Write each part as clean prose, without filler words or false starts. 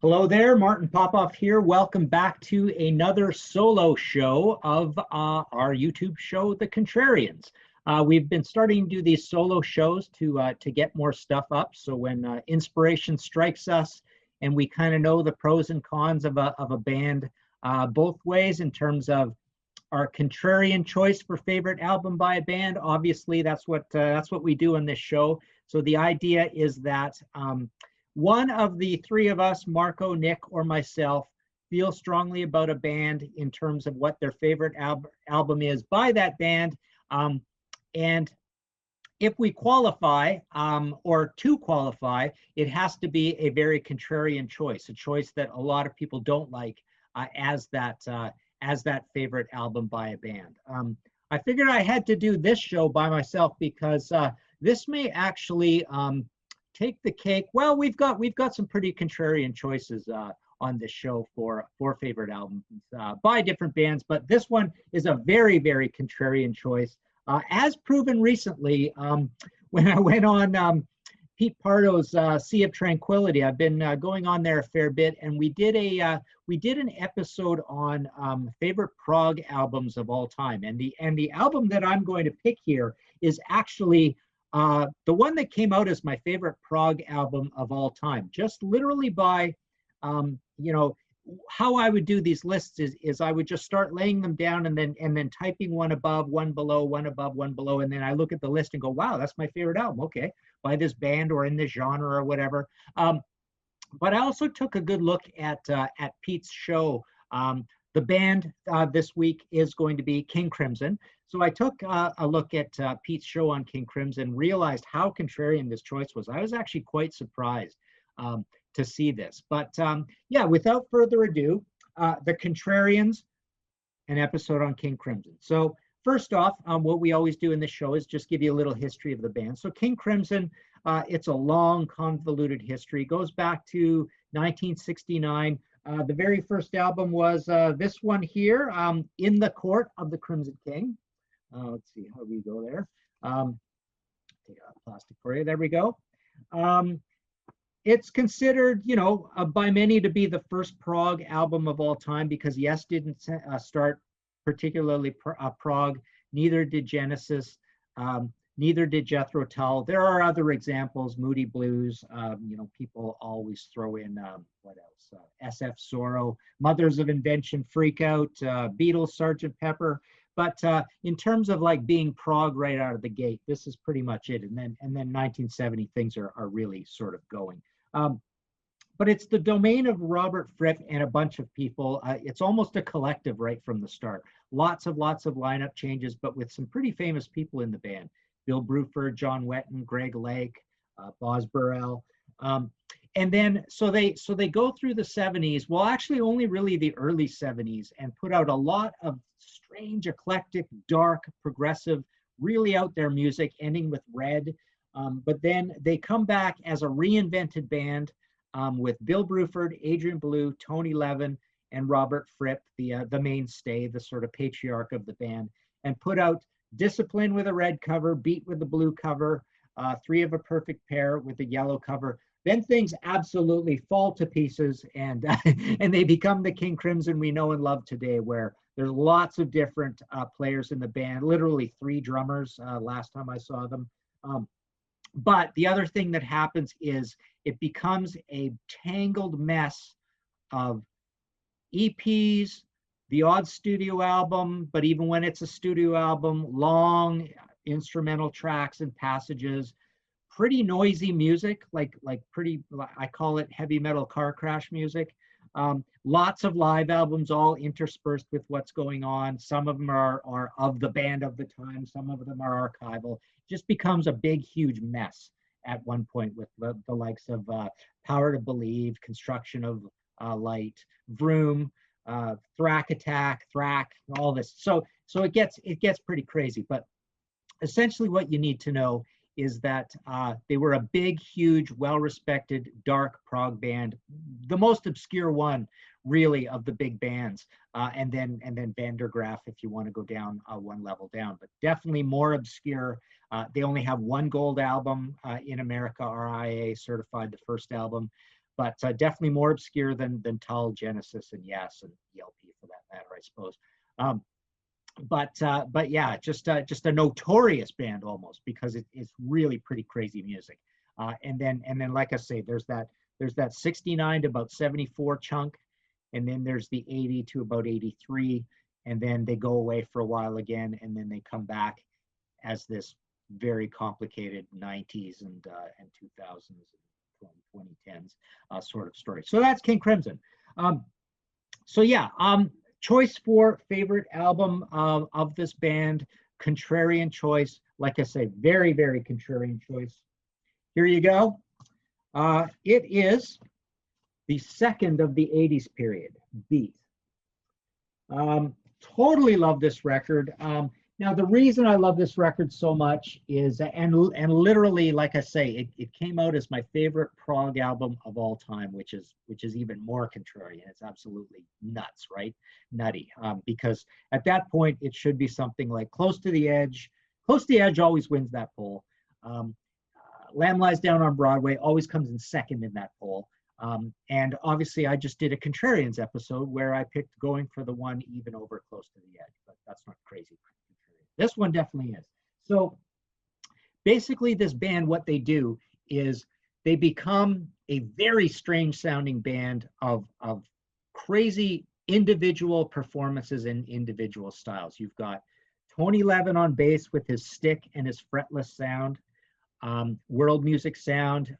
Hello there, Martin Popoff here. Welcome back to another solo show of our YouTube show, The Contrarians. We've been starting to do these solo shows to get more stuff up. So when inspiration strikes us and we kind of know the pros and cons of a band both ways in terms of our contrarian choice for favorite album by a band. Obviously, that's what we do on this show. So the idea is that one of the three of us, Marco, Nick, or myself, feel strongly about a band in terms of what their favorite album is by that band. And if we qualify, or to qualify, it has to be a very contrarian choice, a choice that a lot of people don't like as that favorite album by a band. I figured I had to do this show by myself because this may actually take the cake. Well, we've got some pretty contrarian choices on this show for favorite albums by different bands, but this one is a very, very contrarian choice, as proven recently when I went on Pete Pardo's Sea of Tranquility. I've been going on there a fair bit, and we did an episode on favorite prog albums of all time, and the album that I'm going to pick here is actually the one that came out as my favorite prog album of all time. Just literally by, how I would do these lists is I would just start laying them down and then typing one above, one below, one above, one below, and then I look at the list and go, wow, that's my favorite album. Okay, by this band or in this genre or whatever. But I also took a good look at Pete's show. The band this week is going to be King Crimson. So I took a look at Pete's show on King Crimson, realized how contrarian this choice was. I was actually quite surprised to see this. But yeah, without further ado, The Contrarians, an episode on King Crimson. So first off, what we always do in this show is just give you a little history of the band. So King Crimson, it's a long, convoluted history. It goes back to 1969. The very first album was this one here, In the Court of the Crimson King. Let's see how we go there. Take out plastic for you. There we go. It's considered, by many to be the first prog album of all time because Yes didn't start particularly prog. Neither did Genesis. Neither did Jethro Tull. There are other examples, Moody Blues. People always throw in, what else? SF Sorrow, Mothers of Invention, Freak Out, Beatles, Sgt. Pepper. But in terms of like being prog right out of the gate, this is pretty much it. And then 1970 things are really sort of going. But it's the domain of Robert Fripp and a bunch of people. It's almost a collective right from the start. Lots of lineup changes, but with some pretty famous people in the band. Bill Bruford, John Wetton, Greg Lake, Boz Burrell. And then, so they go through the 70s, well, actually only really the early 70s, and put out a lot of strange, eclectic, dark, progressive, really out there music, ending with Red. But then they come back as a reinvented band with Bill Bruford, Adrian Belew, Tony Levin, and Robert Fripp, the mainstay, the sort of patriarch of the band, and put out Discipline with a red cover, Beat with the blue cover, Three of a Perfect Pair with a yellow cover. Then things absolutely fall to pieces, and and they become the King Crimson we know and love today, where there's lots of different players in the band, literally 3 drummers last time I saw them. But the other thing that happens is it becomes a tangled mess of EPs, the odd studio album, but even when it's a studio album, long instrumental tracks and passages, pretty noisy music, like pretty, I call it heavy metal car crash music. Lots of live albums all interspersed with what's going on. Some of them are of the band of the time, some of them are archival. Just becomes a big, huge mess at one point with the likes of Power to Believe, Construction of Light, Vroom, Thrack Attack, Thrack, all this. So it gets pretty crazy. But essentially what you need to know is that they were a big, huge, well-respected, dark prog band, the most obscure one, really, of the big bands, and then Van der Graaf, if you want to go down one level down, but definitely more obscure. They only have one gold album in America, RIA certified, the first album. but definitely more obscure than Tull, Genesis, and Yes, and ELP for that matter, I suppose. But yeah, just a notorious band almost, because it's really pretty crazy music. And then like I say, there's that 69 to about 74 chunk, and then there's the 80 to about 83, and then they go away for a while again, and then they come back as this very complicated 90s and 2000s and 2010s sort of story. So that's King Crimson. So yeah, choice for favorite album of this band, contrarian choice. Like I say, very, very contrarian choice. Here you go. It is the second of the 80s period, Beat. Totally love this record. Now, the reason I love this record so much is, and literally, like I say, it came out as my favorite prog album of all time, which is even more contrarian. It's absolutely nuts, right? Nutty. Because at that point, it should be something like Close to the Edge. Close to the Edge always wins that poll. Lamb Lies Down on Broadway always comes in second in that poll. And obviously, I just did a Contrarians episode where I picked Going for the One even over Close to the Edge, but that's not crazy. This one definitely is. So basically, this band, what they do is they become a very strange sounding band of crazy individual performances and individual styles. You've got Tony Levin on bass with his stick and his fretless sound. World music sound.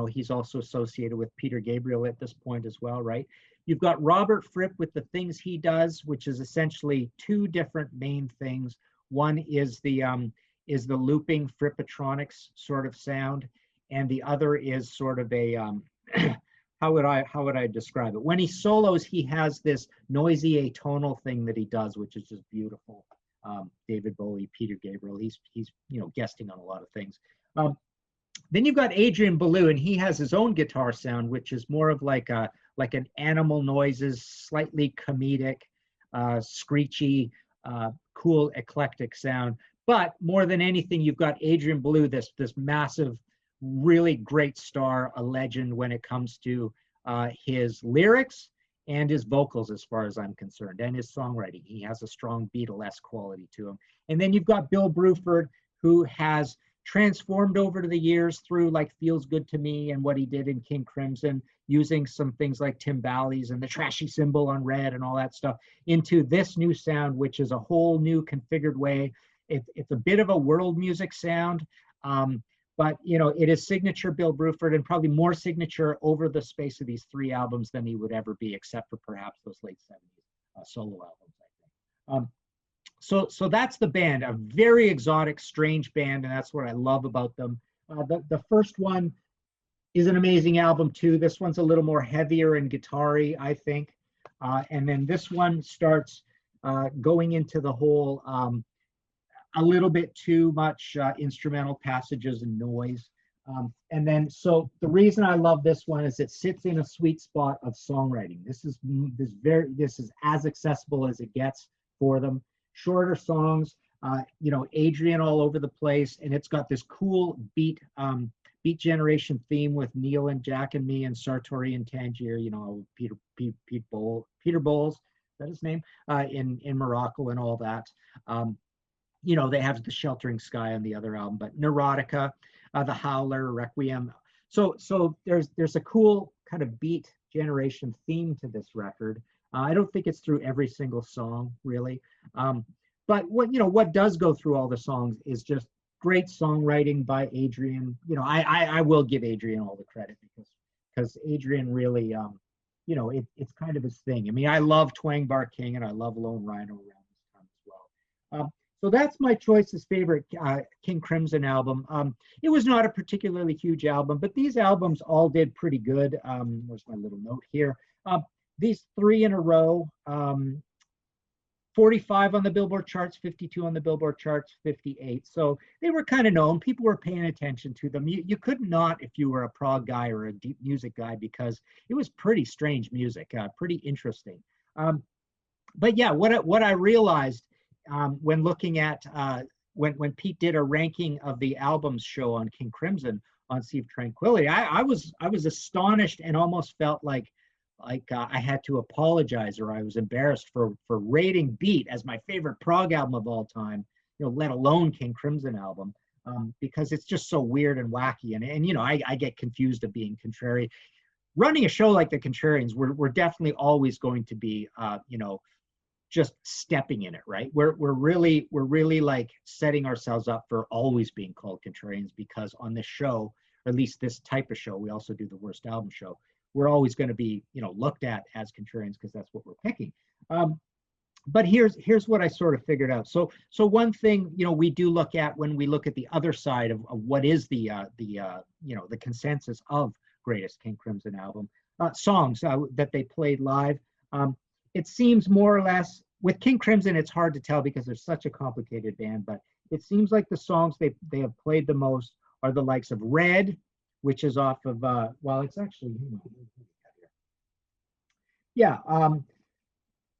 He's also associated with Peter Gabriel at this point as well, right? You've got Robert Fripp with the things he does, which is essentially two different main things. One is the looping Frippatronics sort of sound, and the other is sort of a how would I describe it? When he solos, he has this noisy atonal thing that he does, which is just beautiful. David Bowie, Peter Gabriel, he's guesting on a lot of things. Then you've got Adrian Belew, and he has his own guitar sound, which is more of like an animal noises, slightly comedic, screechy, cool, eclectic sound. But more than anything, you've got Adrian Belew, this massive, really great star, a legend when it comes to his lyrics and his vocals, as far as I'm concerned, and his songwriting. He has a strong Beatlesque quality to him. And then you've got Bill Bruford, who has transformed over the years through like Feels Good to Me and what he did in King Crimson, using some things like timbales and the trashy cymbal on Red and all that stuff into this new sound, which is a whole new configured way. It's a bit of a world music sound, but it is signature Bill Bruford, and probably more signature over the space of these three albums than he would ever be, except for perhaps those late 70s solo albums, I think. So that's the band, a very exotic, strange band, and that's what I love about them. The first one is an amazing album too. This one's a little more heavier and guitar-y, I think. And then this one starts going into the whole a little bit too much instrumental passages and noise. And then, so the reason I love this one is it sits in a sweet spot of songwriting. This is as accessible as it gets for them. Shorter songs, Adrian all over the place, and it's got this cool beat generation theme with Neil and Jack and Me and Sartori and Tangier, Peter Bowles, is that his name? In Morocco and all that. They have The Sheltering Sky on the other album, but Neurotica, The Howler, Requiem. So there's a cool kind of beat generation theme to this record. I don't think it's through every single song, really. But what does go through all the songs is just great songwriting by Adrian. I will give Adrian all the credit because Adrian really, it's kind of his thing. I mean, I love Twang Bar King and I love Lone Rhino around this time as well. So that's my choice as favorite King Crimson album. It was not a particularly huge album, but these albums all did pretty good. Where's my little note here? These three in a row, 45 on the Billboard charts, 52 on the Billboard charts, 58. So they were kind of known. People were paying attention to them. You could not, if you were a prog guy or a deep music guy, because it was pretty strange music, pretty interesting. But yeah, what I realized when looking at, when Pete did a ranking of the albums show on King Crimson, on Sea of Tranquility. I was astonished and almost felt like I had to apologize, or I was embarrassed for rating Beat as my favorite prog album of all time, you know, let alone King Crimson album, because it's just so weird and wacky. And you know, I get confused of being contrary. Running a show like the Contrarians, we're definitely always going to be, you know, just stepping in it, right? We're really like setting ourselves up for always being called Contrarians, because on this show, or at least this type of show, we also do the worst album show. We're always going to be, you know, looked at as Contrarians because that's what we're picking. But here's what I sort of figured out. So one thing, you know, we do look at when we look at the other side of what is the you know, the consensus of greatest King Crimson album, songs that they played live. It seems more or less with King Crimson, it's hard to tell because they're such a complicated band, but it seems like the songs they have played the most are the likes of Red, which is off of, well, it's actually, yeah.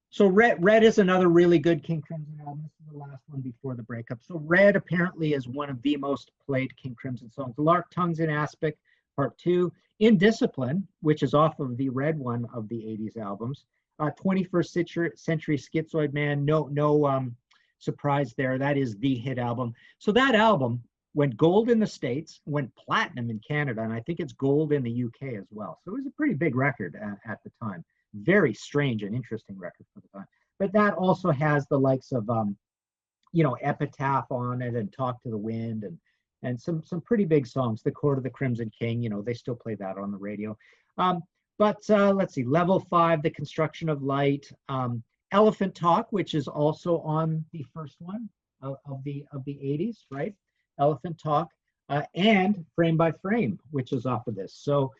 So Red is another really good King Crimson album. This is the last one before the breakup. So Red apparently is one of the most played King Crimson songs. Lark Tongues in Aspic, Part 2. Indiscipline, which is off of the Red one of the 80s albums. 21st Century Schizoid Man, no surprise there. That is the hit album. So that album went gold in the States, went platinum in Canada, and I think it's gold in the UK as well. So it was a pretty big record at the time. Very strange and interesting record for the time. But that also has the likes of, you know, Epitaph on it, and Talk to the Wind, and some pretty big songs. The Court of the Crimson King, you know, they still play that on the radio. But let's see, Level 5, The Construction of Light, Elephant Talk, which is also on the first one of the 80s, right? Elephant Talk, and Frame by Frame, which is off of this. So,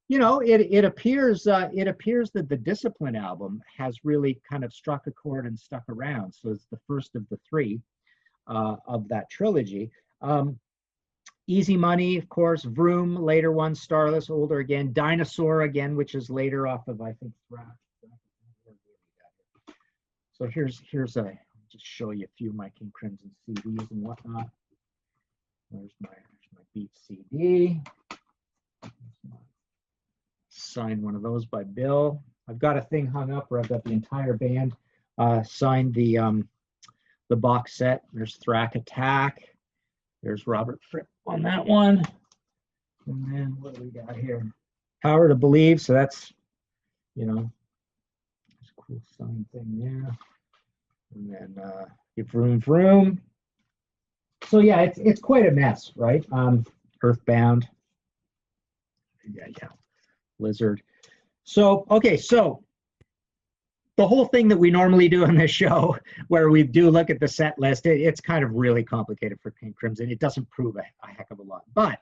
you know, it appears that the Discipline album has really kind of struck a chord and stuck around. So it's the first of the three of that trilogy. Easy Money, of course, Vroom, later one, Starless, older again, Dinosaur again, which is later off of, I think, Thrash. So here's I'll just show you a few of my King Crimson CDs and whatnot. There's my Beat CD. Signed one of those by Bill. I've got a thing hung up where I've got the entire band signed the box set. There's Thrack Attack. There's Robert Fripp on that one. And then what do we got here? Power to Believe. So that's, you know, there's a cool sign thing there. And then Vroom Vroom. So yeah, it's quite a mess, right? Earthbound. Yeah. Blizzard. So, okay, so the whole thing that we normally do on this show, where we do look at the set list, it's kind of really complicated for King Crimson. It doesn't prove a heck of a lot. But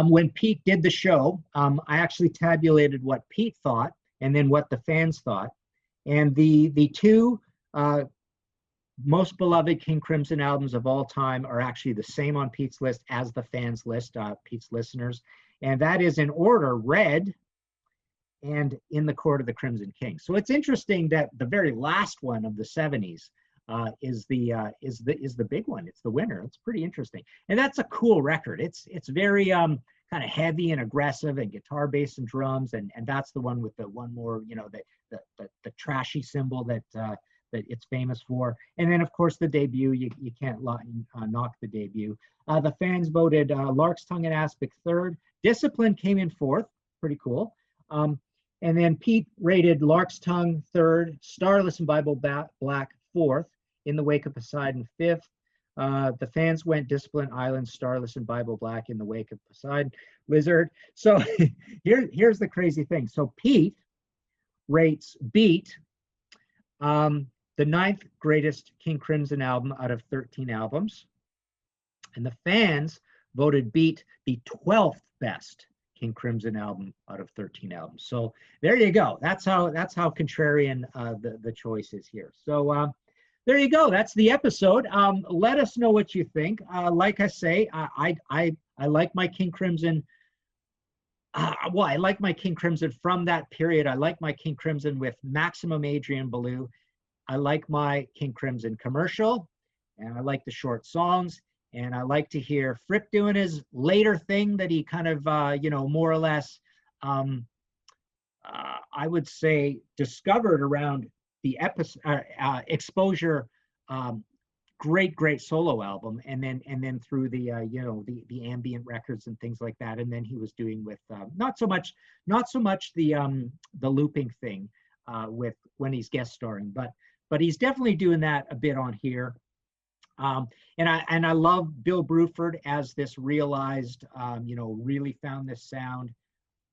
when Pete did the show, I actually tabulated what Pete thought and then what the fans thought. And the two most beloved King Crimson albums of all time are actually the same on Pete's list as the fans list, Pete's listeners. And that is in order: Red, and In the Court of the Crimson King. So it's interesting that the very last one of the 70s is the big one. It's the winner. It's pretty interesting, and that's a cool record. It's very kind of heavy and aggressive, and guitar, bass, and drums, and that's the one with the one more, you know, the trashy cymbal that it's famous for. And then of course the debut. You can't knock the debut. The fans voted Lark's Tongue and Aspic third. Discipline came in fourth. Pretty cool. And then Pete rated Lark's Tongue third, Starless and Bible Black fourth, In the Wake of Poseidon fifth. The fans went Discipline, Island, Starless, and Bible Black, In the Wake of Poseidon, Lizard. So here's the crazy thing. So Pete rates Beat the 9th greatest King Crimson album out of 13 albums. And the fans voted Beat the 12th best King Crimson album out of 13 albums. So there you go. That's how contrarian the choice is here. So there you go. That's the episode. Let us know what you think. Like I say, I like my King Crimson. Well, I like my King Crimson from that period. I like my King Crimson with Maximum Adrian Belew. I like my King Crimson commercial, and I like the short songs. And I like to hear Fripp doing his later thing that he kind of, more or less, I would say, discovered around the Exposure, great solo album, and then through the the ambient records and things like that, and then he was doing with not so much the looping thing with when he's guest starring, but he's definitely doing that a bit on here. And I love Bill Bruford as this realized, really found this sound,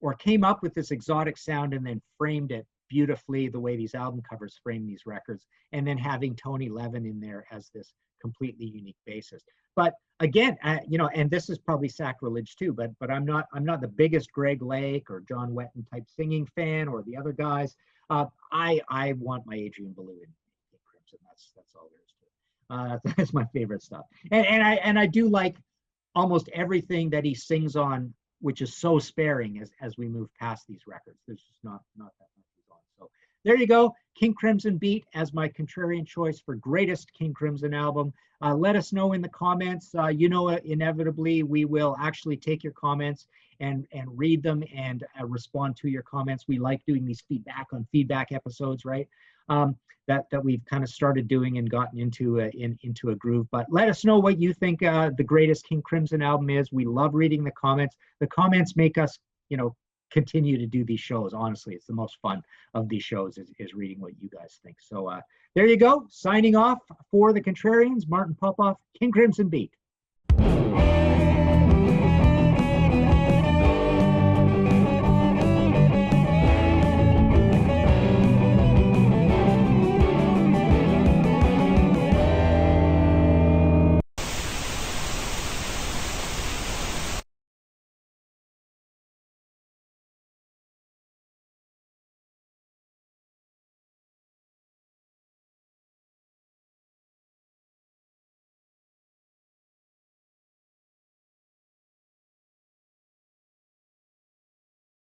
or came up with this exotic sound and then framed it beautifully the way these album covers frame these records, and then having Tony Levin in there as this completely unique bassist. But again, and this is probably sacrilege too, but I'm not the biggest Greg Lake or John Wetton type singing fan, or the other guys. I want my Adrian Belew in Crimson. That's all there is to it. That's my favorite stuff, and I do like almost everything that he sings on, which is so sparing as we move past these records. There's just not that much he's on. So there you go, King Crimson Beat as my contrarian choice for greatest King Crimson album. Let us know in the comments. Inevitably we will actually take your comments and read them and respond to your comments. We like doing these feedback episodes, right? That we've kind of started doing and gotten into a groove. But let us know what you think the greatest King Crimson album is. We love reading the comments. The comments make us, continue to do these shows. Honestly, it's the most fun of these shows is reading what you guys think. So there you go. Signing off for the Contrarians, Martin Popoff, King Crimson Beat.